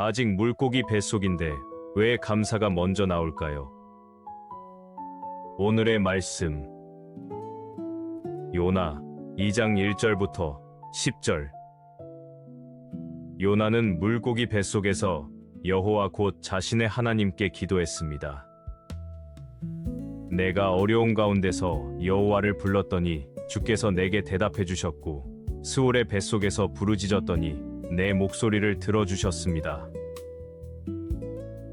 아직 물고기 뱃속인데 왜 감사가 먼저 나올까요? 오늘의 말씀 요나 2장 1절부터 10절. 요나는 물고기 뱃속에서 여호와 곧 자신의 하나님께 기도했습니다. 내가 어려운 가운데서 여호와를 불렀더니 주께서 내게 대답해 주셨고 스올의 뱃속에서 부르짖었더니 내 목소리를 들어주셨습니다.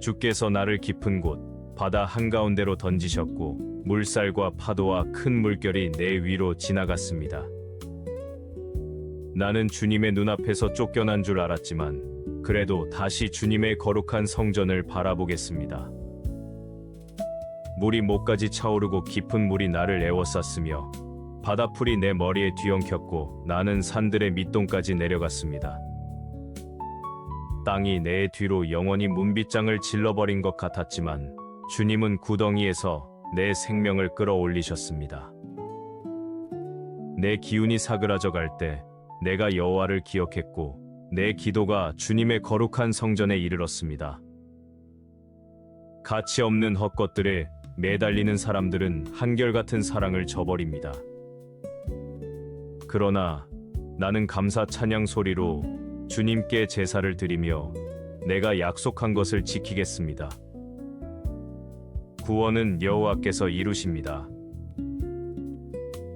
주께서 나를 깊은 곳 바다 한가운데로 던지셨고 물살과 파도와 큰 물결이 내 위로 지나갔습니다. 나는 주님의 눈앞에서 쫓겨난 줄 알았지만 그래도 다시 주님의 거룩한 성전을 바라보겠습니다. 물이 목까지 차오르고 깊은 물이 나를 에워쌌으며 바다풀이 내 머리에 뒤엉켰고 나는 산들의 밑동까지 내려갔습니다. 땅이 내 뒤로 영원히 문빗장을 질러버린 것 같았지만 주님은 구덩이에서 내 생명을 끌어올리셨습니다. 내 기운이 사그라져 갈 때 내가 여호와를 기억했고 내 기도가 주님의 거룩한 성전에 이르렀습니다. 가치 없는 헛것들에 매달리는 사람들은 한결같은 사랑을 저버립니다. 그러나 나는 감사 찬양 소리로 주님께 제사를 드리며 내가 약속한 것을 지키겠습니다. 구원은 여호와께서 이루십니다.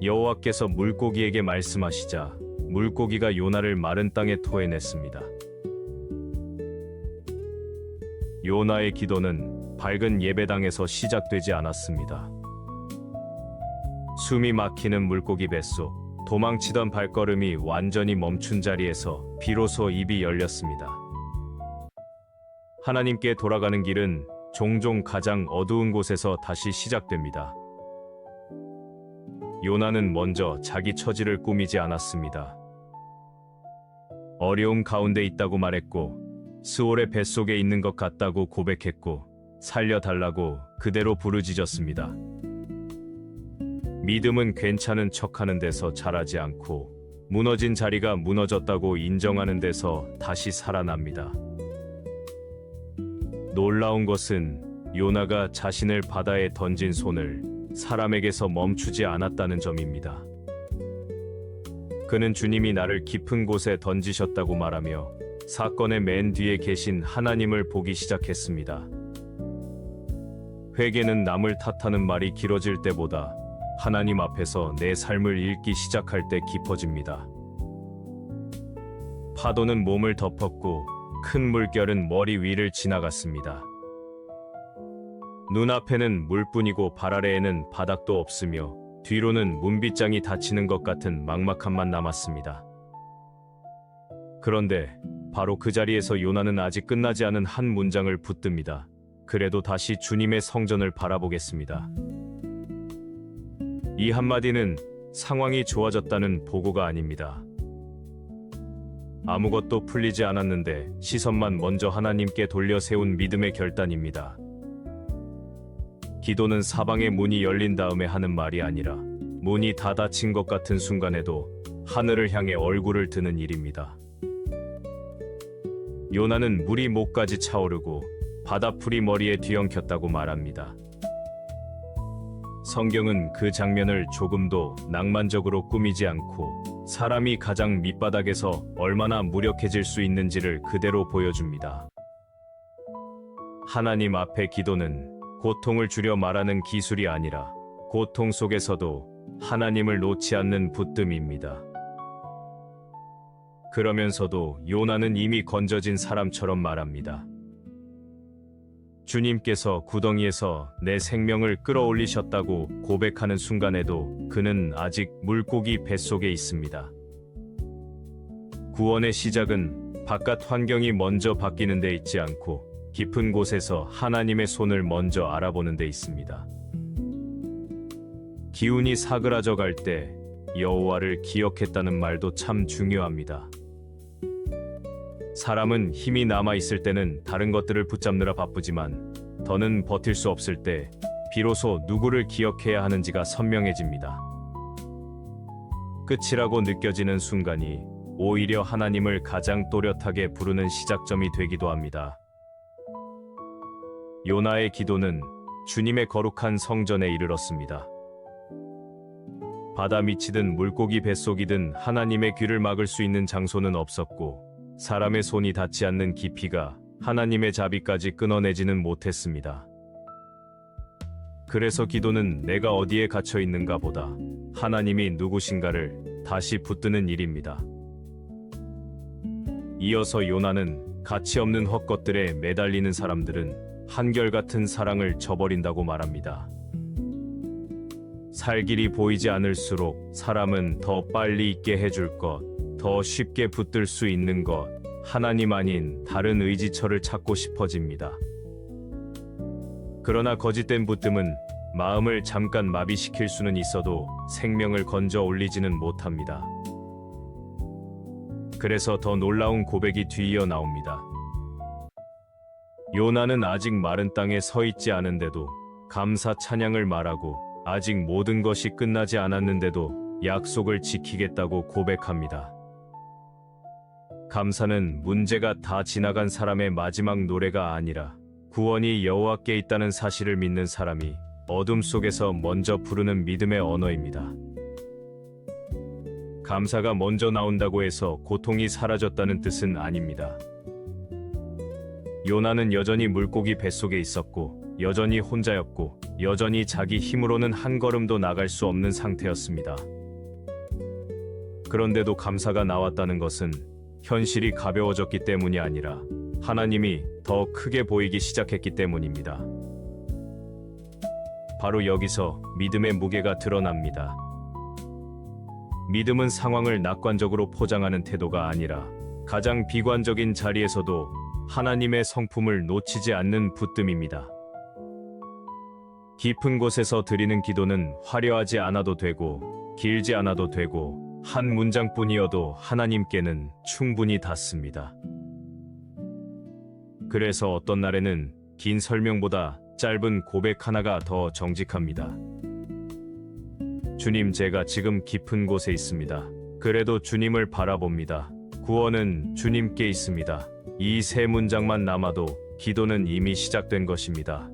여호와께서 물고기에게 말씀하시자 물고기가 요나를 마른 땅에 토해냈습니다. 요나의 기도는 밝은 예배당에서 시작되지 않았습니다. 숨이 막히는 물고기 뱃속, 도망치던 발걸음이 완전히 멈춘 자리에서 비로소 입이 열렸습니다. 하나님께 돌아가는 길은 종종 가장 어두운 곳에서 다시 시작됩니다. 요나는 먼저 자기 처지를 꾸미지 않았습니다. 어려움 가운데 있다고 말했고 스올의 뱃속에 있는 것 같다고 고백했고 살려달라고 그대로 부르짖었습니다. 믿음은 괜찮은 척하는 데서 자라지 않고 무너진 자리가 무너졌다고 인정하는 데서 다시 살아납니다. 놀라운 것은 요나가 자신을 바다에 던진 손을 사람에게서 멈추지 않았다는 점입니다. 그는 주님이 나를 깊은 곳에 던지셨다고 말하며 사건의 맨 뒤에 계신 하나님을 보기 시작했습니다. 회개는 남을 탓하는 말이 길어질 때보다 하나님 앞에서 내 삶을 읽기 시작할 때 깊어집니다. 파도는 몸을 덮었고 큰 물결은 머리 위를 지나갔습니다. 눈앞에는 물뿐이고 발 아래에는 바닥도 없으며 뒤로는 문빗장이 닫히는 것 같은 막막함만 남았습니다. 그런데 바로 그 자리에서 요나는 아직 끝나지 않은 한 문장을 붙듭니다. 그래도 다시 주님의 성전을 바라보겠습니다. 이 한마디는 상황이 좋아졌다는 보고가 아닙니다. 아무것도 풀리지 않았는데 시선만 먼저 하나님께 돌려 세운 믿음의 결단입니다. 기도는 사방의 문이 열린 다음에 하는 말이 아니라 문이 다 닫힌 것 같은 순간에도 하늘을 향해 얼굴을 드는 일입니다. 요나는 물이 목까지 차오르고 바다풀이 머리에 뒤엉켰다고 말합니다. 성경은 그 장면을 조금도 낭만적으로 꾸미지 않고 사람이 가장 밑바닥에서 얼마나 무력해질 수 있는지를 그대로 보여줍니다. 하나님 앞에 기도는 고통을 줄여 말하는 기술이 아니라 고통 속에서도 하나님을 놓지 않는 붙듦입니다. 그러면서도 요나는 이미 건져진 사람처럼 말합니다. 주님께서 구덩이에서 내 생명을 끌어올리셨다고 고백하는 순간에도 그는 아직 물고기 뱃속에 있습니다. 구원의 시작은 바깥 환경이 먼저 바뀌는 데 있지 않고 깊은 곳에서 하나님의 손을 먼저 알아보는 데 있습니다. 기운이 사그라져 갈 때 여호와를 기억했다는 말도 참 중요합니다. 사람은 힘이 남아있을 때는 다른 것들을 붙잡느라 바쁘지만 더는 버틸 수 없을 때 비로소 누구를 기억해야 하는지가 선명해집니다. 끝이라고 느껴지는 순간이 오히려 하나님을 가장 또렷하게 부르는 시작점이 되기도 합니다. 요나의 기도는 주님의 거룩한 성전에 이르렀습니다. 바다 밑이든 물고기 뱃속이든 하나님의 귀를 막을 수 있는 장소는 없었고, 사람의 손이 닿지 않는 깊이가 하나님의 자비까지 끊어내지는 못했습니다. 그래서 기도는 내가 어디에 갇혀 있는가 보다 하나님이 누구신가를 다시 붙드는 일입니다. 이어서 요나는 가치 없는 헛것들에 매달리는 사람들은 한결같은 사랑을 저버린다고 말합니다. 살 길이 보이지 않을수록 사람은 더 빨리 있게 해줄 것, 더 쉽게 붙들 수 있는 것, 하나님 아닌 다른 의지처를 찾고 싶어집니다. 그러나 거짓된 붙듦은 마음을 잠깐 마비시킬 수는 있어도 생명을 건져 올리지는 못합니다. 그래서 더 놀라운 고백이 뒤이어 나옵니다. 요나는 아직 마른 땅에 서 있지 않은데도 감사 찬양을 말하고, 아직 모든 것이 끝나지 않았는데도 약속을 지키겠다고 고백합니다. 감사는 문제가 다 지나간 사람의 마지막 노래가 아니라 구원이 여호와께 있다는 사실을 믿는 사람이 어둠 속에서 먼저 부르는 믿음의 언어입니다. 감사가 먼저 나온다고 해서 고통이 사라졌다는 뜻은 아닙니다. 요나는 여전히 물고기 뱃속에 있었고, 여전히 혼자였고, 여전히 자기 힘으로는 한 걸음도 나갈 수 없는 상태였습니다. 그런데도 감사가 나왔다는 것은 현실이 가벼워졌기 때문이 아니라 하나님이 더 크게 보이기 시작했기 때문입니다. 바로 여기서 믿음의 무게가 드러납니다. 믿음은 상황을 낙관적으로 포장하는 태도가 아니라 가장 비관적인 자리에서도 하나님의 성품을 놓치지 않는 붙듦입니다. 깊은 곳에서 드리는 기도는 화려하지 않아도 되고, 길지 않아도 되고, 한 문장뿐이어도 하나님께는 충분히 닿습니다. 그래서 어떤 날에는 긴 설명보다 짧은 고백 하나가 더 정직합니다. 주님, 제가 지금 깊은 곳에 있습니다. 그래도 주님을 바라봅니다. 구원은 주님께 있습니다. 이 세 문장만 남아도 기도는 이미 시작된 것입니다.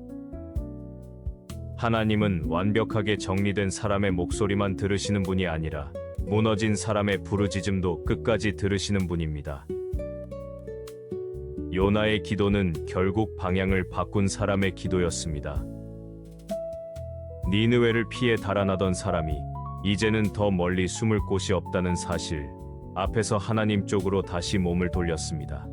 하나님은 완벽하게 정리된 사람의 목소리만 들으시는 분이 아니라 무너진 사람의 부르짖음도 끝까지 들으시는 분입니다. 요나의 기도는 결국 방향을 바꾼 사람의 기도였습니다. 니느웨를 피해 달아나던 사람이 이제는 더 멀리 숨을 곳이 없다는 사실 앞에서 하나님 쪽으로 다시 몸을 돌렸습니다.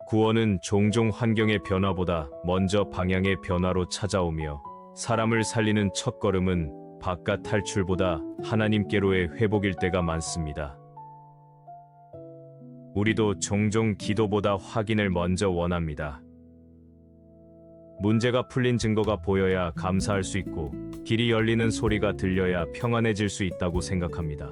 구원은 종종 환경의 변화보다 먼저 방향의 변화로 찾아오며, 사람을 살리는 첫걸음은 바깥 탈출보다 하나님께로의 회복일 때가 많습니다. 우리도 종종 기도보다 확인을 먼저 원합니다. 문제가 풀린 증거가 보여야 감사할 수 있고, 길이 열리는 소리가 들려야 평안해질 수 있다고 생각합니다.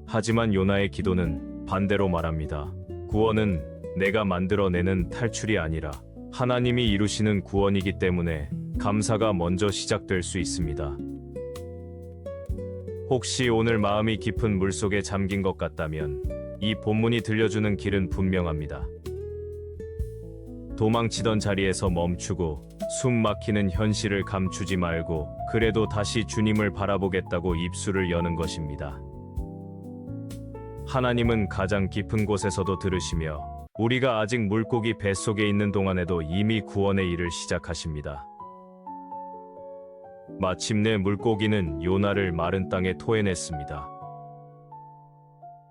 하지만 요나의 기도는 반대로 말합니다. 구원은 내가 만들어내는 탈출이 아니라 하나님이 이루시는 구원이기 때문에 감사가 먼저 시작될 수 있습니다. 혹시 오늘 마음이 깊은 물속에 잠긴 것 같다면 이 본문이 들려주는 길은 분명합니다. 도망치던 자리에서 멈추고 숨 막히는 현실을 감추지 말고 그래도 다시 주님을 바라보겠다고 입술을 여는 것입니다. 하나님은 가장 깊은 곳에서도 들으시며 우리가 아직 물고기 뱃속에 있는 동안에도 이미 구원의 일을 시작하십니다. 마침내 물고기는 요나를 마른 땅에 토해냈습니다.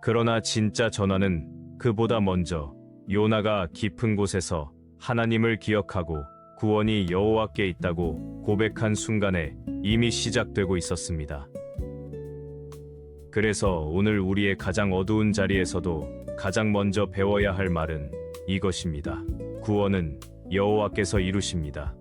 그러나 진짜 전환은 그보다 먼저 요나가 깊은 곳에서 하나님을 기억하고 구원이 여호와께 있다고 고백한 순간에 이미 시작되고 있었습니다. 그래서 오늘 우리의 가장 어두운 자리에서도 가장 먼저 배워야 할 말은 이것입니다. 구원은 여호와께서 이루십니다.